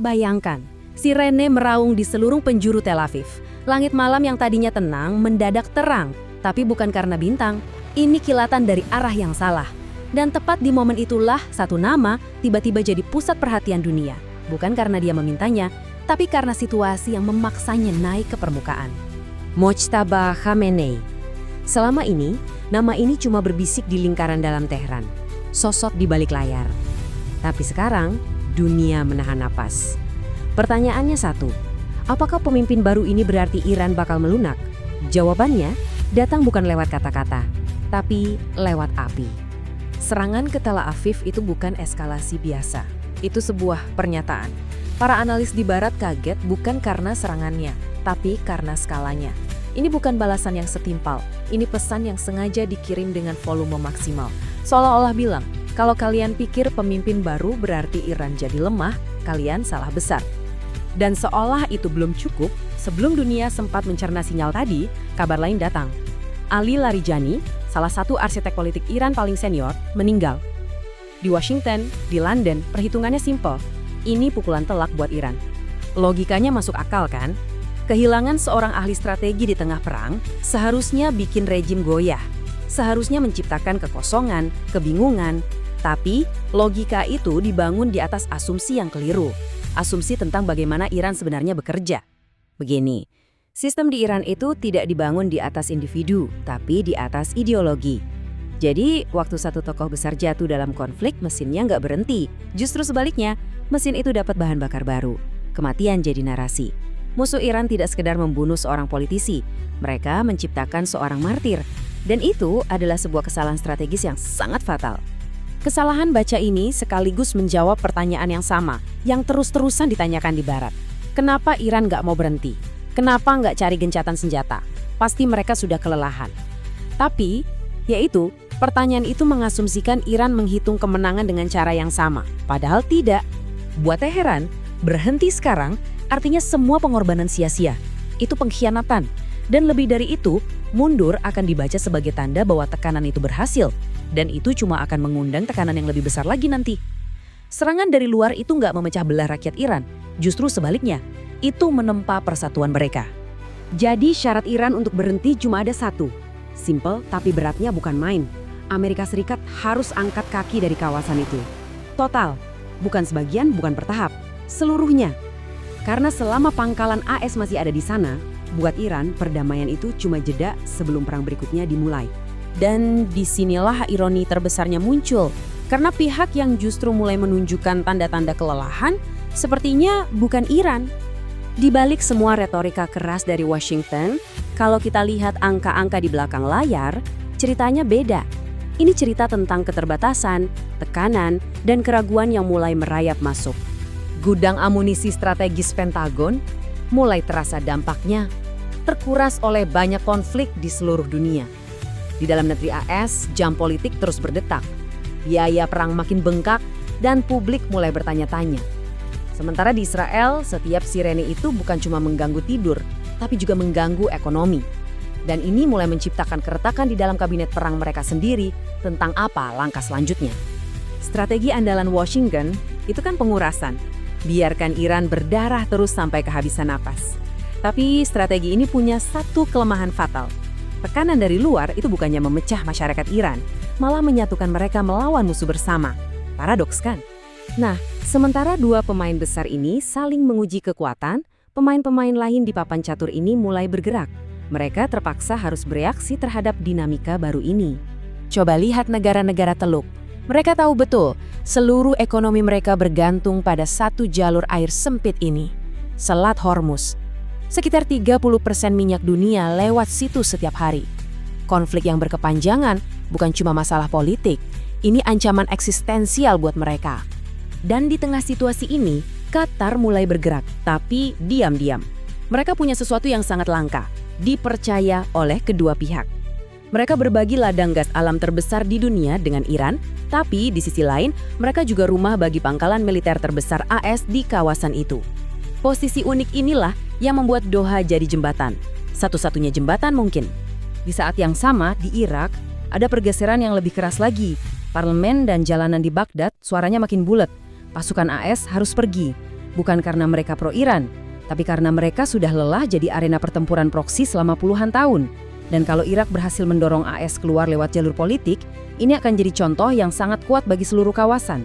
Bayangkan, sirene meraung di seluruh penjuru Tel Aviv. Langit malam yang tadinya tenang mendadak terang, tapi bukan karena bintang. Ini kilatan dari arah yang salah. Dan tepat di momen itulah satu nama tiba-tiba jadi pusat perhatian dunia. Bukan karena dia memintanya, tapi karena situasi yang memaksanya naik ke permukaan. Mojtaba Khamenei. Selama ini, nama ini cuma berbisik di lingkaran dalam Teheran. Sosok di balik layar. Tapi sekarang, dunia menahan napas. Pertanyaannya satu, apakah pemimpin baru ini berarti Iran bakal melunak? Jawabannya datang bukan lewat kata-kata, tapi lewat api. Serangan ke Tel Aviv itu bukan eskalasi biasa. Itu sebuah pernyataan. Para analis di barat kaget bukan karena serangannya, tapi karena skalanya. Ini bukan balasan yang setimpal, ini pesan yang sengaja dikirim dengan volume maksimal. Seolah-olah bilang, kalau kalian pikir pemimpin baru berarti Iran jadi lemah, kalian salah besar. Dan seolah itu belum cukup, sebelum dunia sempat mencerna sinyal tadi, kabar lain datang. Ali Larijani, salah satu arsitek politik Iran paling senior, meninggal. Di Washington, di London, perhitungannya simpel. Ini pukulan telak buat Iran. Logikanya masuk akal kan? Kehilangan seorang ahli strategi di tengah perang seharusnya bikin rejim goyah. Seharusnya menciptakan kekosongan, kebingungan. Tapi logika itu dibangun di atas asumsi yang keliru. Asumsi tentang bagaimana Iran sebenarnya bekerja. Begini, sistem di Iran itu tidak dibangun di atas individu, tapi di atas ideologi. Jadi, waktu satu tokoh besar jatuh dalam konflik, mesinnya nggak berhenti. Justru sebaliknya, mesin itu dapat bahan bakar baru. Kematian jadi narasi. Musuh Iran tidak sekedar membunuh seorang politisi, mereka menciptakan seorang martir. Dan itu adalah sebuah kesalahan strategis yang sangat fatal. Kesalahan baca ini sekaligus menjawab pertanyaan yang sama, yang terus-terusan ditanyakan di Barat. Kenapa Iran nggak mau berhenti? Kenapa nggak cari gencatan senjata? Pasti mereka sudah kelelahan. Tapi, yaitu, pertanyaan itu mengasumsikan Iran menghitung kemenangan dengan cara yang sama. Padahal tidak. Buat Teheran, berhenti sekarang artinya semua pengorbanan sia-sia. Itu pengkhianatan. Dan lebih dari itu, mundur akan dibaca sebagai tanda bahwa tekanan itu berhasil. Dan itu cuma akan mengundang tekanan yang lebih besar lagi nanti. Serangan dari luar itu nggak memecah belah rakyat Iran. Justru sebaliknya, itu menempa persatuan mereka. Jadi syarat Iran untuk berhenti cuma ada satu. Simple tapi beratnya bukan main. Amerika Serikat harus angkat kaki dari kawasan itu. Total, bukan sebagian, bukan bertahap. Seluruhnya. Karena selama pangkalan AS masih ada di sana, buat Iran perdamaian itu cuma jeda sebelum perang berikutnya dimulai. Dan disinilah ironi terbesarnya muncul, karena pihak yang justru mulai menunjukkan tanda-tanda kelelahan sepertinya bukan Iran. Di balik semua retorika keras dari Washington, kalau kita lihat angka-angka di belakang layar, ceritanya beda. Ini cerita tentang keterbatasan, tekanan, dan keraguan yang mulai merayap masuk. Gudang amunisi strategis Pentagon mulai terasa dampaknya, terkuras oleh banyak konflik di seluruh dunia. Di dalam negeri AS, jam politik terus berdetak. Biaya perang makin bengkak dan publik mulai bertanya-tanya. Sementara di Israel, setiap sirene itu bukan cuma mengganggu tidur, tapi juga mengganggu ekonomi. Dan ini mulai menciptakan keretakan di dalam kabinet perang mereka sendiri tentang apa langkah selanjutnya. Strategi andalan Washington itu kan pengurasan. Biarkan Iran berdarah terus sampai kehabisan napas. Tapi strategi ini punya satu kelemahan fatal. Tekanan dari luar itu bukannya memecah masyarakat Iran, malah menyatukan mereka melawan musuh bersama. Paradoks kan? Nah, sementara dua pemain besar ini saling menguji kekuatan, pemain-pemain lain di papan catur ini mulai bergerak. Mereka terpaksa harus bereaksi terhadap dinamika baru ini. Coba lihat negara-negara Teluk. Mereka tahu betul, seluruh ekonomi mereka bergantung pada satu jalur air sempit ini, Selat Hormuz. Sekitar 30% minyak dunia lewat situ setiap hari. Konflik yang berkepanjangan bukan cuma masalah politik, ini ancaman eksistensial buat mereka. Dan di tengah situasi ini, Qatar mulai bergerak, tapi diam-diam. Mereka punya sesuatu yang sangat langka, dipercaya oleh kedua pihak. Mereka berbagi ladang gas alam terbesar di dunia dengan Iran, tapi di sisi lain, mereka juga rumah bagi pangkalan militer terbesar AS di kawasan itu. Posisi unik inilah yang membuat Doha jadi jembatan. Satu-satunya jembatan mungkin. Di saat yang sama, di Irak, ada pergeseran yang lebih keras lagi. Parlemen dan jalanan di Baghdad suaranya makin bulat. Pasukan AS harus pergi. Bukan karena mereka pro-Iran, tapi karena mereka sudah lelah jadi arena pertempuran proksi selama puluhan tahun. Dan kalau Irak berhasil mendorong AS keluar lewat jalur politik, ini akan jadi contoh yang sangat kuat bagi seluruh kawasan.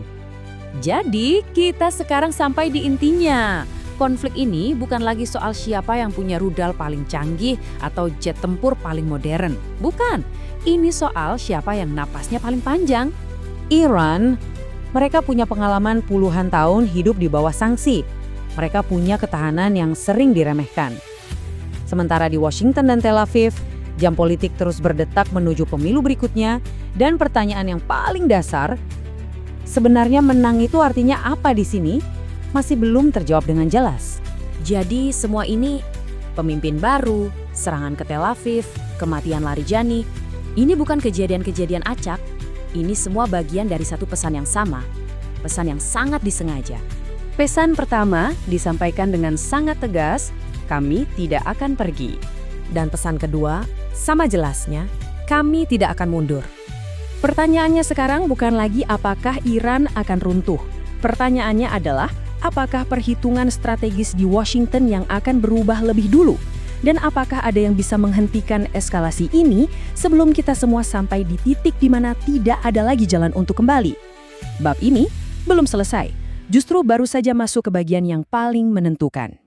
Jadi, kita sekarang sampai di intinya. Konflik ini bukan lagi soal siapa yang punya rudal paling canggih atau jet tempur paling modern. Bukan, ini soal siapa yang napasnya paling panjang. Iran, mereka punya pengalaman puluhan tahun hidup di bawah sanksi. Mereka punya ketahanan yang sering diremehkan. Sementara di Washington dan Tel Aviv, jam politik terus berdetak menuju pemilu berikutnya, dan pertanyaan yang paling dasar, sebenarnya menang itu artinya apa di sini? Masih belum terjawab dengan jelas. Jadi semua ini, pemimpin baru, serangan ke Tel Aviv, kematian Larijani, ini bukan kejadian-kejadian acak. Ini semua bagian dari satu pesan yang sama, pesan yang sangat disengaja. Pesan pertama disampaikan dengan sangat tegas, kami tidak akan pergi. Dan pesan kedua, sama jelasnya, kami tidak akan mundur. Pertanyaannya sekarang bukan lagi apakah Iran akan runtuh. Pertanyaannya adalah, apakah perhitungan strategis di Washington yang akan berubah lebih dulu? Dan apakah ada yang bisa menghentikan eskalasi ini sebelum kita semua sampai di titik di mana tidak ada lagi jalan untuk kembali? Bab ini belum selesai, justru baru saja masuk ke bagian yang paling menentukan.